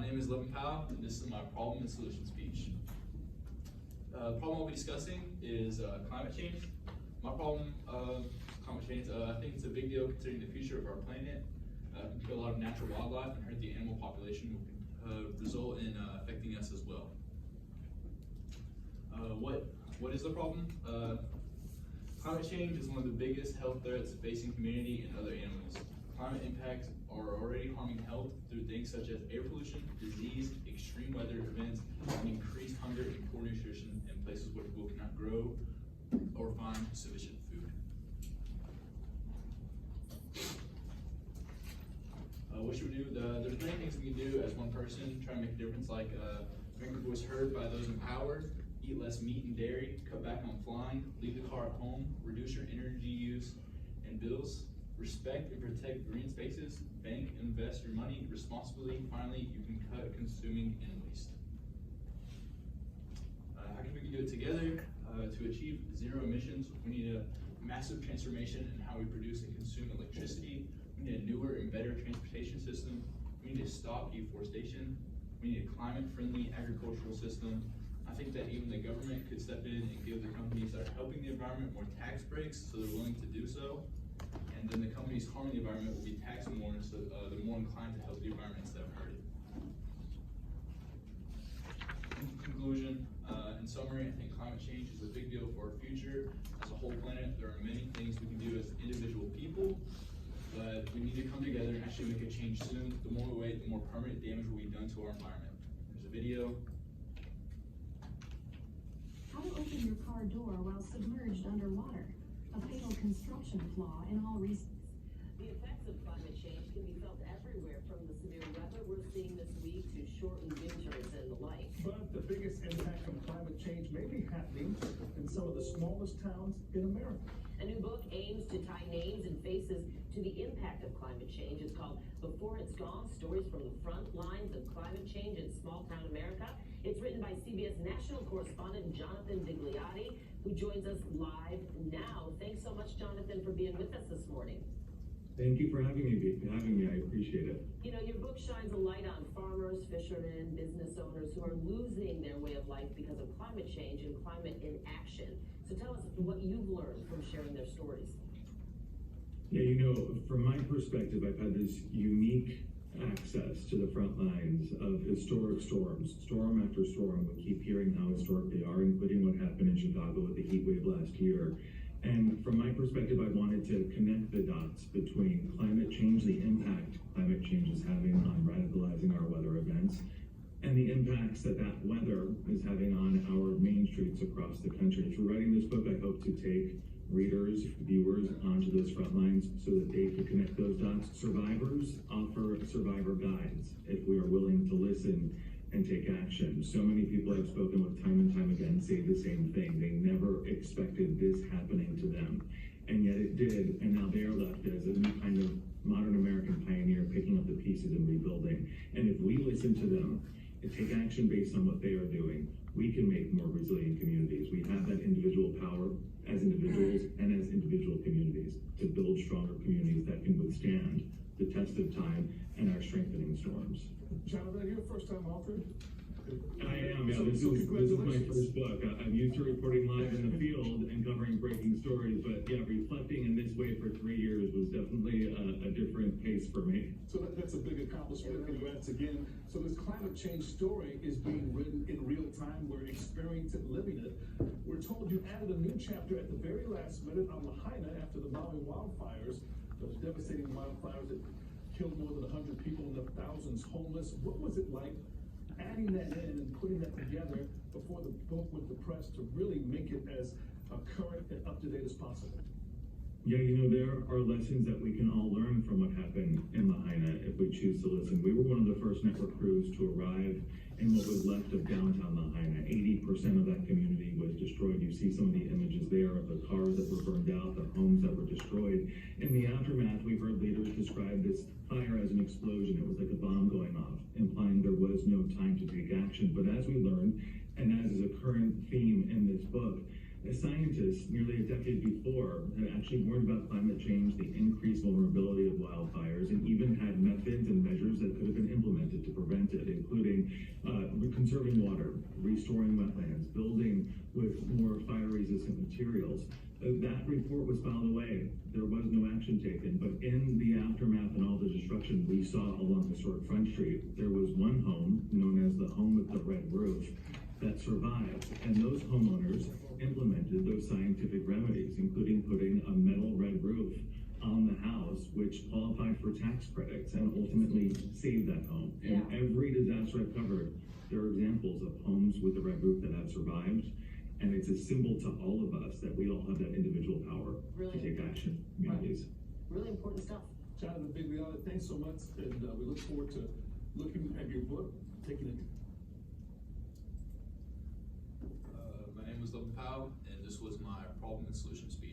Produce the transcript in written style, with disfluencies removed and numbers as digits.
name is Levin Powell, and this is my problem and solution speech. The problem I'll be discussing is climate change. My problem, climate change, I think it's a big deal considering the future of our planet. It can kill a lot of natural wildlife and hurt the animal population, will result in affecting us as well. What is the problem? Climate change is one of the biggest health threats facing humanity and other animals. Climate impacts are already harming health through things such as air pollution, disease, extreme weather events, and increased hunger and poor nutrition in places where people cannot grow or find sufficient food. What should we do? There's many things we can do as one person, try to make a difference, like make our voice heard by those in power, eat less meat and dairy, cut back on flying, leave the car at home, reduce your energy use and bills, respect and protect green spaces, bank and invest your money responsibly. Finally, you can cut consuming and waste. How can we do it together? To achieve zero emissions, we need a massive transformation in how we produce and consume electricity. We need a newer and better transportation system. We need to stop deforestation. We need a climate-friendly agricultural system. I think that even the government could step in and give the companies that are helping the environment more tax breaks so they're willing to do so. And then the companies harming the environment will be taxed more, so they're more inclined to help the environment instead of hurt it. In conclusion, in summary, I think climate change is a big deal for our future as a whole planet. There are many things we can do as individual people, but we need to come together and actually make a change soon. The more we wait, the more permanent damage will be done to our environment. There's a video. How to open your car door while submerged underwater. A fatal construction flaw in all reasons. The effects of climate change can be felt everywhere, from the severe weather we're seeing this week to shortened winters and the like. But the biggest impact from climate change may be happening in some of the smallest towns in America. A new book aims to tie names and faces to the impact of climate change. It's called Before It's Gone, Stories from the Front Lines of Climate Change in Small Town America. It's written by CBS national correspondent Jonathan Vigliotti, who joins us live now. Thanks so much, Jonathan, for being with us this morning. Thank you for having me. I appreciate it. You know, your book shines a light on farmers, fishermen, business owners who are losing their way of life because of climate change and climate inaction. So tell us what you've learned from sharing their stories. Yeah, you know, from my perspective, I've had this unique access to the front lines of historic storms. Storm after storm, we keep hearing how historic they are, including what happened in Chicago with the heat wave last year. And from my perspective, I wanted to connect the dots between climate change, the impact climate change is having on radicalizing our weather events, and the impacts that weather is having on our main streets across the country. Through writing this book, I hope to take readers, viewers onto those front lines so that they can connect those dots. Survivors offer survivor guides if we are willing to listen and take action. So many people I've spoken with time and time again say the same thing. They never expected this happening to them, and yet it did, and now they are left as a new kind of modern American pioneer picking up the pieces and rebuilding. And if we listen to them and take action based on what they are doing, we can make more resilient communities. We have that individual power as individuals and as individual communities to build stronger communities that can withstand the test of time and our strengthening storms. Jonathan, you're a first-time author? I am, yeah. This is my first book. I'm used to reporting live in the field and covering breaking stories, but yeah, reflecting in this way for 3 years was definitely a different pace for me. So that's a big accomplishment. Congrats again. So this climate change story is being written in real time. We're experiencing it, living it. We're told you added a new chapter at the very last minute on Lahaina after the Maui wildfires, those devastating wildfires that killed more than 100 people and left thousands homeless. What was it like adding that in and putting that together before the book went to press to really make it as current and up-to-date as possible? Yeah, you know, there are lessons that we can all learn from what happened in Lahaina if we choose to listen. We were one of the first network crews to arrive in what was left of downtown Lahaina. 80% of that community was destroyed. You see some of the images there of the cars that were burned out, the homes that were destroyed. In the aftermath, we've heard leaders describe this fire as an explosion. It was like a bomb going off, implying there was no time to take action. But as we learned, and as is a current theme in this book, the scientists nearly a decade before had actually warned about climate change, the increased vulnerability of wildfires, and even had methods and measures that could have been implemented to prevent implemented, including conserving water, restoring wetlands, building with more fire-resistant materials. That report was filed away. There was no action taken, but in the aftermath and all the destruction we saw along historic Front Street, there was one home, known as the home with the red roof, that survived, and those homeowners implemented those scientific remedies, including putting a metal red roof on the house, which qualified for tax credits and ultimately saved that home. And every disaster I've covered, there are examples of homes with the red roof that have survived, and it's a symbol to all of us that we all have that individual power to take action in communities. Really important stuff. Jonathan Bigliotti, thanks so much, and we look forward to looking at your book, taking it. My name is Logan Powell, and this was my problem and solution speech.